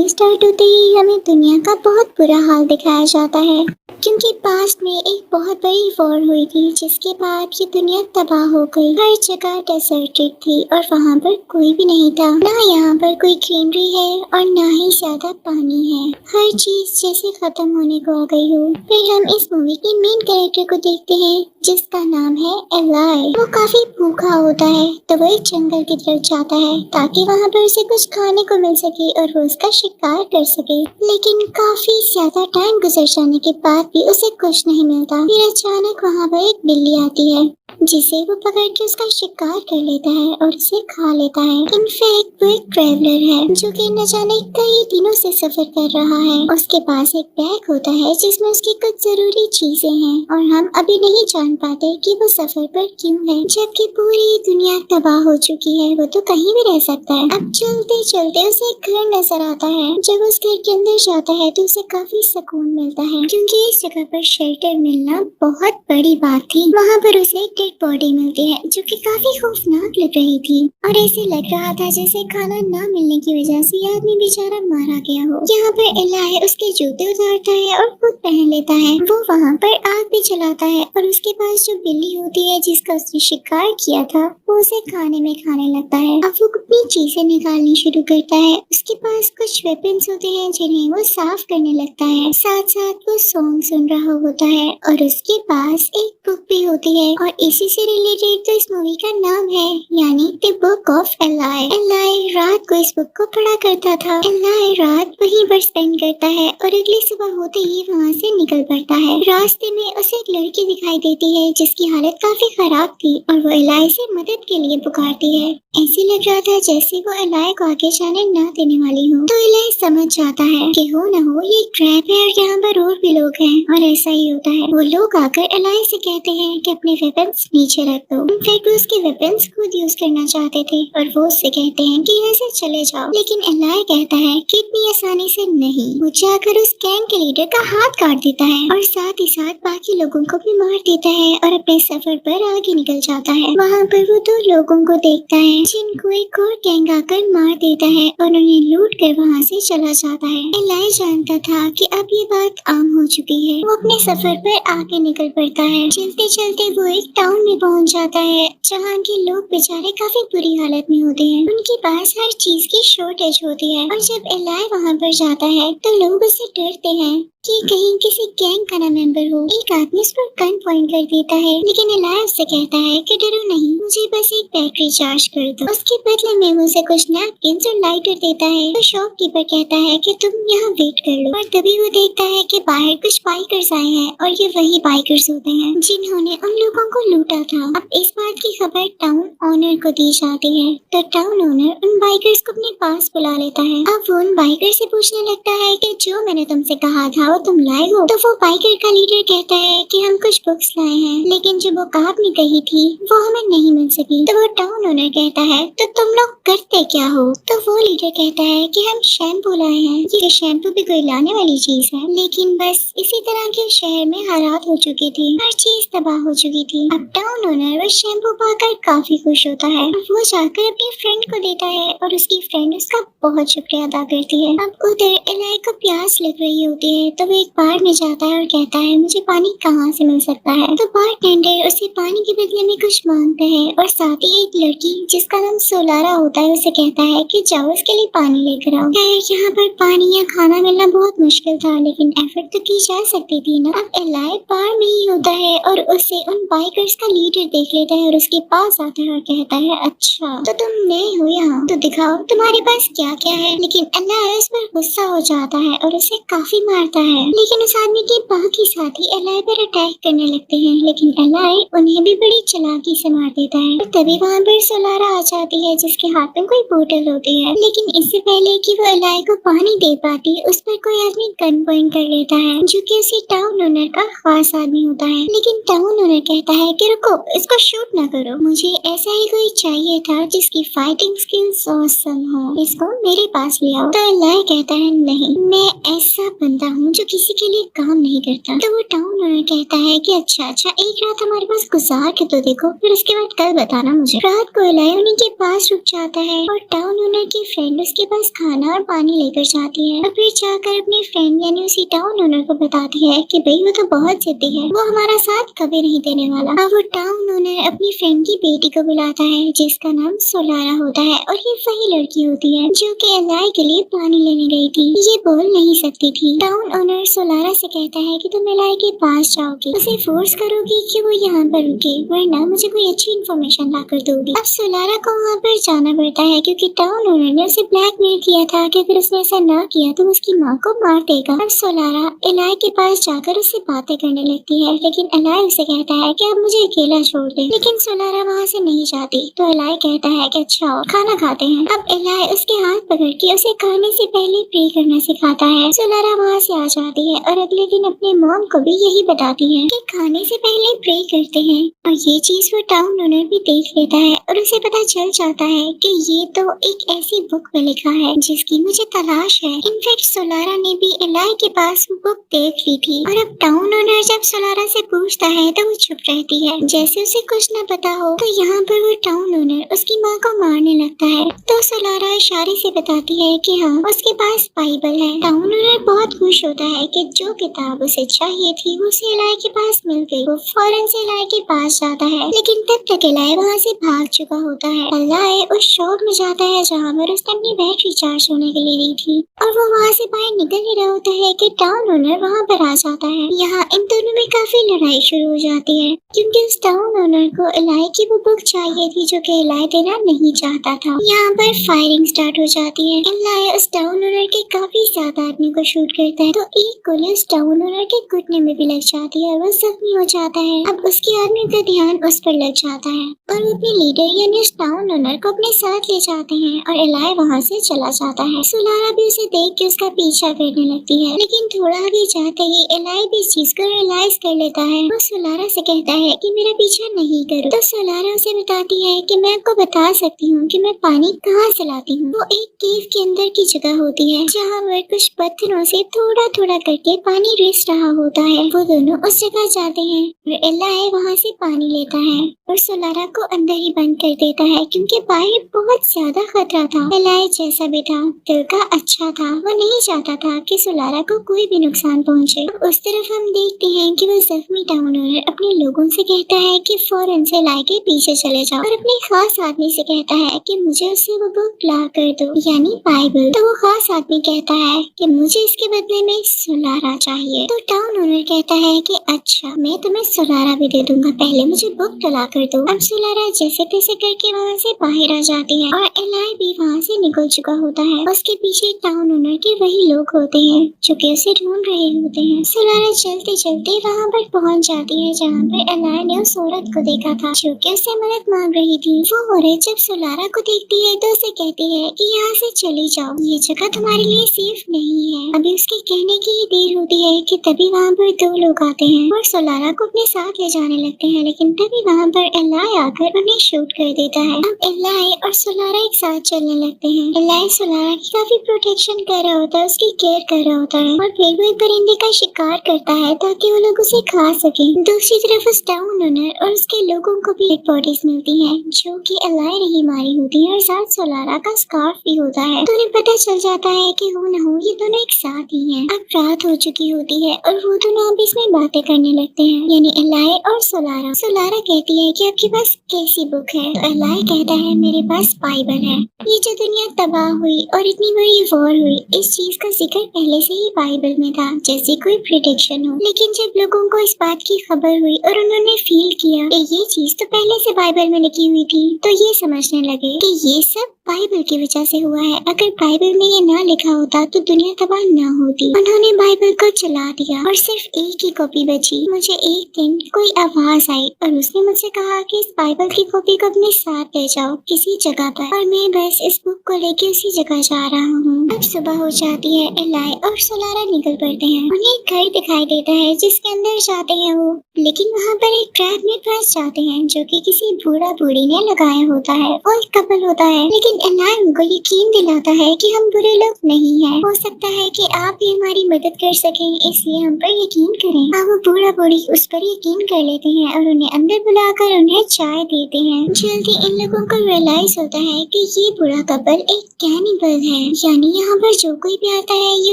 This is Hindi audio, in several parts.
मूवी स्टार्ट होते ही हमें दुनिया का बहुत बुरा हाल दिखाया जाता है, क्योंकि पास्ट में एक बहुत बड़ी वॉर हुई थी जिसके बाद ये दुनिया तबाह हो गई। हर जगह डेजर्टेड थी और वहाँ पर कोई भी नहीं था। ना यहाँ पर कोई ग्रीनरी है और ना ही ज्यादा पानी है। हर चीज जैसे खत्म होने को आ गई हो। फिर हम इस मूवी के मेन कैरेक्टर को देखते हैं जिसका नाम है एलाई। वो काफी भूखा होता है तो वो एक जंगल की तरफ जाता है ताकि वहाँ पर उसे कुछ खाने को मिल सके और वो उसका शिकार कर सके। लेकिन काफी ज्यादा टाइम गुजर जाने के बाद भी उसे कुछ नहीं मिलता। फिर अचानक वहाँ पर एक बिल्ली आती है जिसे वो पकड़ के उसका शिकार कर लेता है और उसे खा लेता है। इनफैक्ट वो एक ट्रेवलर है जो कि न जाने कई दिनों से सफर कर रहा है। उसके पास एक बैग होता है जिसमें उसकी कुछ जरूरी चीजें हैं और हम अभी नहीं जान पाते कि वो सफर पर क्यों है, जबकि पूरी दुनिया तबाह हो चुकी है। वो तो कहीं भी रह सकता है। अब चलते चलते उसे एक घर नजर आता है। जब उस घर के अंदर जाता है तो उसे काफी सुकून मिलता है, क्योंकि इस जगह पर शेल्टर मिलना बहुत बड़ी बात थी। वहाँ पर उसे एक डेड बॉडी मिलती है जो कि काफी खौफनाक लग रही थी और ऐसे लग रहा था जैसे खाना न मिलने की वजह से ये आदमी बेचारा मारा गया हो। यहाँ पर एलाई उसके जूते उतारता है और खुद पहन लेता है। वो वहाँ पर आग भी जलाता है और उसके पास जो बिल्ली होती है जिसका उसने शिकार किया था वो उसे खाने में खाने लगता है। अब वो अपनी चीजें निकालनी शुरू करता है। उसके पास कुछ वेपन्स होते हैं जिन्हें वो साफ करने लगता है। साथ साथ वो सॉन्ग सुन रहा होता है और उसके पास एक बुक भी होती है और इसी से रिलेटेड तो इस मूवी का नाम है, यानी the book of ally. Ally रात को इस बुक को पढ़ा करता था। एलाई रात वहीं पर स्पेंड करता है और अगली सुबह होते ही वहाँ से निकल पड़ता है। रास्ते में उसे एक लड़की दिखाई देती है जिसकी हालत काफी खराब थी और वो एलाई से मदद के लिए पुकारती है। ऐसे लग रहा था जैसे वो एलाई को आगे जाने ना देने वाली हो। तो एलाई समझ जाता है कि हो न हो ये ट्रैप है और यहाँ पर और भी लोग हैं और ऐसा ही होता है। वो लोग आकर एलाई से कहते हैं कि अपने वेपन्स नीचे रख दो। इनफैक्ट वो उसके वेपन्स खुद यूज करना चाहते थे और वो उससे कहते हैं कि यहाँ से चले जाओ, लेकिन एलाई कहता है कि इतनी आसानी से नहीं। वो जाकर उस गैंग के लीडर का हाथ काट देता है और साथ ही साथ बाकी लोगों को भी मार देता है और अपने सफर पर आगे निकल जाता है। वहाँ पर वो दो लोगों को देखता है जिनको एक और गैंग आकर मार देता है और उन्हें लूट कर वहाँ से चला जाता है। एलाई जानता था कि अब ये बात आम हो चुकी है। वो अपने सफर पर आगे निकल पड़ता है। चलते चलते वो एक टाउन में पहुँच जाता है जहाँ के लोग बेचारे काफी बुरी हालत में होते हैं। उनके पास हर चीज की शॉर्टेज होती है और जब एलाई वहाँ पर जाता है तो लोग उससे डरते हैं कि कहीं किसी गैंग का ना मेंबर हो। एक आदमी उस पर गन पॉइंट कर देता है, लेकिन एलाई उससे कहता है कि डरो नहीं, मुझे बस एक बैटरी चार्ज कर दो। उसके बदले में वो उसे कुछ नैपकिन्स और लाइटर देता है। तो शॉपकीपर कहता है कि तुम यहाँ वेट कर लो और तभी वो देखता है कि बाहर कुछ बाइकर्स आए हैं और ये वही बाइकर्स होते हैं जिन्होंने उन लोगों को लूटा था। अब इस बात की खबर टाउन ओनर को दी जाती है तो टाउन ओनर उन बाइकर्स को अपने पास बुला लेता है। अब वो उन बाइकर से पूछने लगता है कि जो मैंने तुमसे कहा था वो तुम लाए हो। तो वो बाइकर का लीडर कहता है कि हम कुछ बुक्स लाए हैं, लेकिन जो बुक आपने कही थी वो हमें नहीं मिल सकी। तो वो टाउन ओनर कहता है तो तुम लोग करते क्या हो? तो वो लीडर कहता है कि हम शैम्पू लाए हैं। ये शैम्पू भी कोई लाने वाली चीज है, लेकिन बस इसी तरह के शहर में हालात हो चुकी थी, हर चीज तबाह हो चुकी थी। अब टाउन ओनर वो शैम्पू पाकर काफी खुश होता है। वो जाकर अपनी फ्रेंड को देता है और उसकी फ्रेंड उसका बहुत शुक्रिया अदा करती है। अब उधर एलाई को प्यास लग रही होती है तो वो एक बार में जाता है और कहता है मुझे पानी कहाँ से मिल सकता है। तो बारटेंडर उसे पानी के बदले में कुछ मांगता है और साथ ही एक लड़की जिसका नाम सोलारा होता है उसे कहता है कि जाओ उसके लिए पानी लेकर आओ। यहाँ पर पानी या खाना मिलना बहुत मुश्किल था, लेकिन एफर्ट तो की जा सकती थी ना। अब एलाई बार में ही होता है और उसे उन बाइकर्स का लीडर देख लेता है और उसके पास आता है और कहता है अच्छा तो तुम नए हो यहाँ, तो दिखाओ तुम्हारे पास क्या क्या है। लेकिन एलाई उस पर गुस्सा हो जाता है और उसे काफी मारता है। लेकिन उस आदमी के बाकी साथी एलाई पर अटैक करने लगते हैं, लेकिन एलाई उन्हें भी बड़ी चालाकी से मार देता है। और तभी वहाँ पर सोलारा आ जाती है जिसके हाथ में कोई बोतल होती है, लेकिन इससे पहले कि वो एलाई को पानी दे पाती उस पर कोई आदमी गन पॉइंट कर लेता है जो कि उसी टाउन ओनर का खास आदमी होता है। लेकिन टाउन ओनर कहता है कि रुको, इसको शूट ना करो, मुझे ऐसा ही कोई चाहिए था जिसकी फाइटिंग स्किल्स ऑसम हो, इसको मेरे पास ले आओ। तो एलाई कहता है नहीं, मैं ऐसा बंदा हूँ जो किसी के लिए काम नहीं करता। तो वो टाउन ओनर कहता है कि अच्छा एक रात हमारे पास गुजार के तो देखो, फिर उसके बाद कल बताना मुझे। रात को एलाई उन्हीं के पास रुक जाता है और टाउन ओनर की फ्रेंड उसके पास खाना और पानी पानी लेकर जाती है और फिर जाकर अपनी फ्रेंड यानी उसी टाउन ओनर को बताती है कि भाई वो तो बहुत जिद्दी है, वो हमारा साथ कभी नहीं देने वाला। अब वो टाउन ओनर अपनी फ्रेंड की बेटी को बुलाता है जिसका नाम सोलारा होता है और ये वही लड़की होती है जो कि एलाई के लिए पानी लेने गई थी। ये बोल नहीं सकती थी। टाउन ओनर सोलारा से कहता है कि तुम एलाई के पास जाओगी, उसे फोर्स करोगी कि वो यहाँ पर रुके, वरना मुझे कोई अच्छी इन्फॉर्मेशन ला कर दोगी। अब सोलारा को वहाँ पर जाना पड़ता है क्योंकि टाउन ओनर ने उसे ब्लैकमेल किया था कि अगर उसने ऐसा न किया तो उसकी माँ को मार देगा। अब सोलारा एलाई के पास जाकर उससे बातें करने लगती है, लेकिन एलाई उसे कहता है कि अब मुझे अकेला छोड़ दे। लेकिन सोलारा वहाँ से नहीं जाती तो एलाई कहता है कि अच्छा खाना खाते हैं। अब एलाई उसके हाथ पकड़ के उसे खाने से पहले प्रे करना सिखाता है। सोलारा वहाँ से आ जाती है और अगले दिन अपने मॉम को भी यही बताती है कि खाने से पहले प्रे करते हैं, और ये चीज वो टाउन ओनर भी देख लेता है और उसे पता चल जाता है कि ये तो एक ऐसी बुक में लिखा है जिसकी मुझे तलाश है। इनफैक्ट सोलारा ने भी एलाई के पास वो बुक देख ली थी। और अब टाउन ओनर जब सोलारा से पूछता है तो वो चुप रहती है जैसे उसे कुछ न पता हो। तो यहाँ पर वो टाउन ओनर उसकी माँ को मारने लगता है तो सोलारा इशारे से बताती है कि हाँ उसके पास बाइबल है। टाउन ओनर बहुत खुश होता है कि जो किताब उसे चाहिए थी वो उसे एलाई के पास मिल गई। वो फौरन से एलाई के पास जाता है, लेकिन तब तक एलाई वहाँ से भाग चुका होता है। एलाई उस शॉप में जाता है जहाँ पर उसने अपनी बैटरी चार्ज होने के लिए दी थी और वो वहाँ से बाहर निकल ही रहा होता है कि टाउन ओनर वहाँ पर आ जाता है। यहाँ इन दोनों में काफी लड़ाई शुरू हो जाती है क्योंकि उस टाउन ओनर को एलाई की वो बुक चाहिए थी जो कि एलाई देना नहीं चाहता था। यहाँ पर फायरिंग स्टार्ट हो जाती है। एलाई उस टाउन ओनर के काफी ज्यादा आदमी को शूट करता है तो एक गोली उस टाउन ओनर के घुटने में भी लग जाती है और वो जख्मी हो जाता है। अब उसके आदमी का ध्यान उस पर लग जाता है और वो अपने लीडर यानी उस टाउन ओनर को अपने साथ ले जाते हैं और एलाई वहाँ से चला जाता है। सोलारा भी उसे देख के उसका पीछा करने लगती है, लेकिन थोड़ा आगे जाते ही एलाई भी इस चीज को रियलाइज कर लेता है। वो सोलारा से कहता है कि मेरा पीछा नहीं करो। तो सोलारा उसे बताती है कि मैं आपको बता सकती हूँ कि मैं पानी कहाँ से लाती हूँ। वो एक केव के अंदर की जगह होती है जहाँ पर कुछ पत्थरों से थोड़ा थोड़ा करके पानी रिस रहा होता है। वो दोनों उस जगह जाते हैं और एलाई वहाँ से पानी लेता है और सोलारा को अंदर ही बंद कर देता है क्योंकि बाहर बहुत ज्यादा खतरा था। एलाई जैसा भी था, दिल का अच्छा था, वो नहीं चाहता था कि सोलारा को कोई भी नुकसान पहुँचे। उस तरफ हम देखते हैं कि वो जख्मी टाउन ओनर अपने लोगों से कहता है कि फौरन से एलाई के पीछे चले जाओ और अपने खास आदमी से कहता है कि मुझे उससे वो बुक ला कर दो यानी बाइबल। तो वो खास आदमी कहता है कि मुझे इसके बदले में सोलारा चाहिए। तो टाउन ओनर कहता है कि अच्छा मैं तुम्हें सोलारा भी दे दूंगा, पहले मुझे बुक तो ला कर दो। अब सोलारा जैसे तैसे करके वहाँ से बाहर आ जाती है और एलाई भी वहाँ से निकल चुका होता है। उसके पीछे टाउन ओनर के वही लोग होते हैं जो कि उसे ढूंढ रहे होते हैं। सोलारा चलते चलते वहाँ पर पहुँच जाती है जहाँ पर एलाई ने उस औरत को देखा था जो कि उससे मदद मांग रही थी। वो औरत जब सोलारा को देखती है तो उसे कहती है कि यहाँ से चली जाओ, ये जगह तुम्हारे लिए सेफ नहीं है। अभी उसके कहने की ही देर होती है कि तभी वहाँ पर दो लोग आते हैं और सोलारा को अपने साथ ले जाने लगते हैं, लेकिन तभी वहाँ पर एलाई आकर उन्हें शूट कर देता है। अब एलाई और सोलारा एक साथ चलने लगते हैं। एलाई सोलारा की काफी प्रोटेक्शन कर रहा होता है, उसकी केयर कर रहा होता है और फिर वो एक परिंदे का शिकार करता है ताकि वो लोग उसे खा सके। दूसरी तरफ उस टाउन ओनर और उसके लोगों को भी डेड बॉडीज मिलती है जो कि एलाई ने ही मारी होती है और साथ सोलारा का स्कार्फ भी होता है। तो उन्हें पता चल जाता है कि हो न हो ये दोनों एक साथ ही हैं। अब रात हो चुकी होती है और वो दोनों अब इसमें बातें करने लगते हैं यानी एलाई और सोलारा। सोलारा कहती है कि आपके पास कैसी बुक है? तो एलाई कहता है मेरे पास बाइबल है। ये जो दुनिया तबाह हुई और इतनी बड़ी वॉर हुई, इस चीज का जिक्र पहले से ही बाइबल में था जैसे कोई प्रिडिक्शन हो। लेकिन जब लोगों को इस बात की खबर हुई और उन्होंने फील किया कि ये चीज तो पहले से बाइबल में लिखी हुई थी, तो ये समझने लगे कि ये सब बाइबल की वजह से हुआ है। अगर बाइबल में ये ना लिखा होता तो दुनिया तबाह ना होती। उन्होंने बाइबल को चला दिया और सिर्फ एक ही कॉपी बची। मुझे एक दिन कोई आवाज आई और उसने मुझसे कहा कि इस बाइबल की कॉपी को अपने साथ ले जाओ किसी जगह पर, और मैं बस इस बुक को लेके उसी जगह जा रहा हूँ। अब सुबह हो जाती है, एलाई और सोलारा निकल पड़ते हैं। उन्हें एक घर दिखाई देता है जिसके अंदर जाते हैं वो, लेकिन वहाँ पर एक ट्रैप में फंस जाते हैं जो कि किसी बूढ़ा बूढ़ी ने लगाया होता है। वो एक कपल होता है, लेकिन लेकिन अल्लाह उनको यकीन दिलाता है कि हम बुरे लोग नहीं हैं। हो सकता है कि आप भी हमारी मदद कर सकें, इसलिए हम पर यकीन करें। अब वो बूढ़ा बूढ़ी उस पर यकीन कर लेते हैं और उन्हें अंदर बुलाकर उन्हें चाय देते हैं। जल्दी इन लोगों को रियलाइज होता है कि ये बूढ़ा कपल एक कैनिबल है, यानी यहाँ पर जो कोई भी आता है ये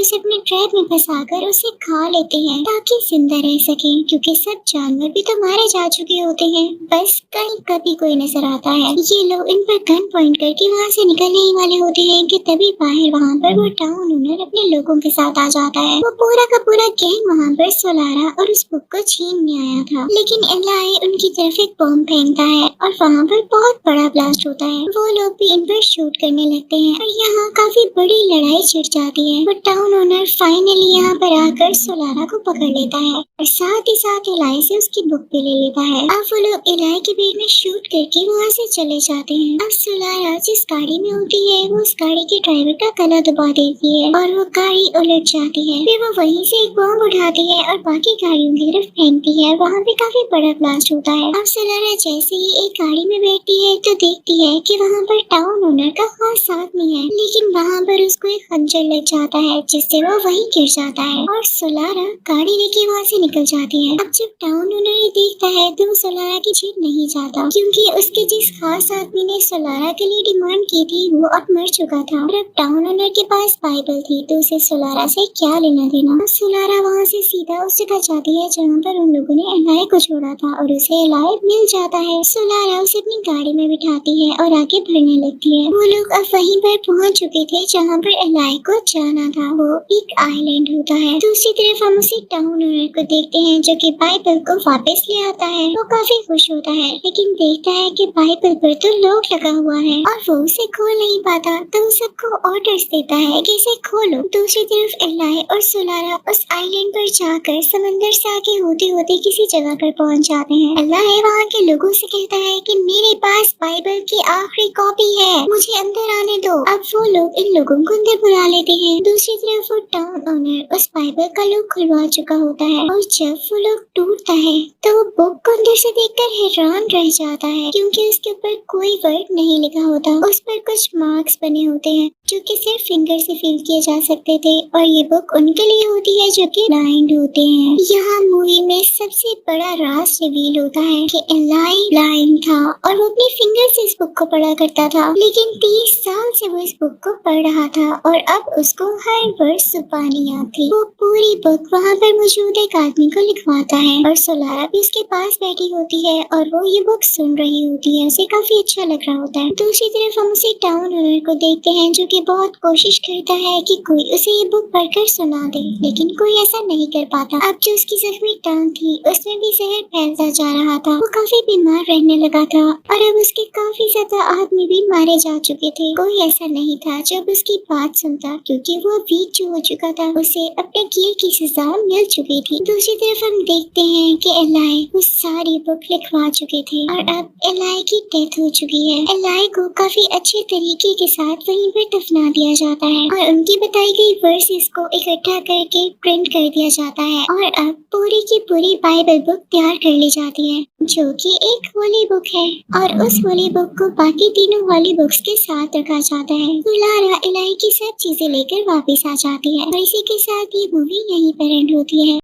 उसे अपने ट्रैप में फंसाकर उसे खा लेते हैं ताकि जिंदा रह सके, क्योंकि सब जानवर भी तो मारे जा चुके होते हैं, बस कहीं कभी कोई नजर आता है। ये लोग इन पर गन पॉइंट करके वहाँ से निकलने ही वाले होते हैं कि तभी बाहर वहाँ पर वो टाउन ओनर अपने लोगों के साथ आ जाता है। वो पूरा का पूरा गैंग वहाँ पर सोलारा और उस बुक को छीनने आया था, लेकिन एलाए उनकी तरफ एक बॉम्ब फेंकता है और वहाँ पर बहुत बड़ा ब्लास्ट होता है। वो लोग भी इन पर शूट करने लगते हैं और यहाँ काफी बड़ी लड़ाई छिड़ जाती है। वो टाउन ओनर फाइनली यहाँ पर आकर सोलारा को पकड़ लेता है और साथ ही साथ एलाई से उसकी बुक भी ले लेता है। अब वो लोग एलाई के पेट में शूट करके वहाँ से चले जाते हैं। अब सोलारा जिस गाड़ी में होती है वो उस गाड़ी के ड्राइवर का गला दबा देती है और वो गाड़ी उलट जाती है। फिर वो वहीं से एक बॉम्ब उठाती है और बाकी गाड़ियों की तरफ फेंकती है। वहाँ पे काफी बड़ा ब्लास्ट होता है। अब सोलारा जैसे ही एक गाड़ी में बैठती है तो देखती है कि वहाँ पर टाउन ओनर का खास आदमी है, लेकिन वहाँ पर उसको एक खंजर लग जाता है जिससे वो वहीं गिर जाता है और सोलारा गाड़ी लेके वहाँ से निकल जाती है। अब जब टाउन ओनर ये देखता है तो वो सोलारा की जीत नहीं चाहता, क्योंकि उसके जिस खास आदमी ने सोलारा के लिए डिमांड की थी वो अब मर चुका था और अब टाउन ओनर के पास बाइबल थी, तो उसे सोलारा से क्या लेना देना। सोलारा वहाँ से सीधा उस जगह जाती है जहाँ पर उन लोगों ने एलाई को छोड़ा था और उसे एलाई मिल जाता है। सोलारा उसे अपनी गाड़ी में बिठाती है और आगे बढ़ने लगती है। वो लोग अब वहीं पर पहुँच चुके थे जहाँ पर एलाई को जाना था। वो एक आइलैंड होता है। दूसरी तरफ हम उसी टाउन ओनर को देखते हैं जो कि बाइबल को वापस ले आता है। वो काफी खुश होता है, लेकिन देखता है कि बाइबल पर तो लॉक लगा हुआ है और वो उसे खोल नहीं पाता, तो वो सबको ऑर्डर्स देता है कि इसे खोलो। दूसरी तरफ एलाई और सोलारा उस आइलैंड पर जाकर समंदर से आगे होते होते किसी जगह पर पहुंच जाते हैं। एलाई वहाँ के लोगों से कहता है कि मेरे पास बाइबल की आखिरी कॉपी है, मुझे अंदर आने दो। अब वो लोग इन लोगों को अंदर बुला लेते हैं। दूसरी तरफ वो टाउन ओनर उस बाइबल का लॉक खुलवा चुका होता है और जब वो लॉक टूटता है तो वो बुक को अंदर से देखकर हैरान रह जाता है, क्योंकि उसके ऊपर कोई वर्ड नहीं लिखा होता। उस पर कुछ मार्क्स बने होते हैं जो कि सिर्फ फिंगर से फील किए जा सकते थे और ये बुक उनके लिए होती है जो कि ब्लाइंड होते हैं। यहाँ मूवी में सबसे बड़ा राज रिवील होता है कि एलाई ब्लाइंड था और वो अपने फिंगर से इस बुक को पढ़ा करता था, लेकिन 30 साल से वो इस बुक को पढ़ रहा था और अब उसको हर वर्ड जुबानी याद थी। वो पूरी बुक वहाँ पर मौजूद एक आदमी को लिखवाता है और सोलारा भी उसके पास बैठी होती है और वो ये बुक सुन रही होती है। उसे काफी अच्छा लग रहा होता है। दूसरी तरफ हम उसे टाउन ओनर को देखते हैं जो कि बहुत कोशिश करता है कि कोई उसे ये बुक पढ़कर सुना दे, लेकिन कोई ऐसा नहीं कर पाता। अब जो उसकी जख्मी टांग थी उसमें भी जहर फैलता जा रहा था। वो काफी बीमार रहने लगा था और अब उसके काफी ज्यादा आदमी भी मारे जा चुके थे। कोई ऐसा नहीं था जो अब उसकी बात सुनता, क्योंकि वो वीक जो हो चुका था, उसे अपने किए की सजा मिल चुकी थी। दूसरी तरफ हम देखते हैं कि एलाई वो सारी बुक लिखवा चुके थे और अब एलाई की डेथ हो चुकी है। एलाई को काफी अच्छे तरीके के साथ वहीं पर दफना दिया जाता है और उनकी बताई गई वर्सेस को इकट्ठा करके प्रिंट कर दिया जाता है और अब पूरी की पूरी बाइबल बुक तैयार कर ली जाती है, जो कि एक होली बुक है और उस होली बुक को बाकी तीनों होली बुक्स के साथ रखा जाता है। सोलारा एलाई की सब चीजें लेकर वापस आ जाती है और इसी के साथ ये मूवी यहीं पर एंड होती है।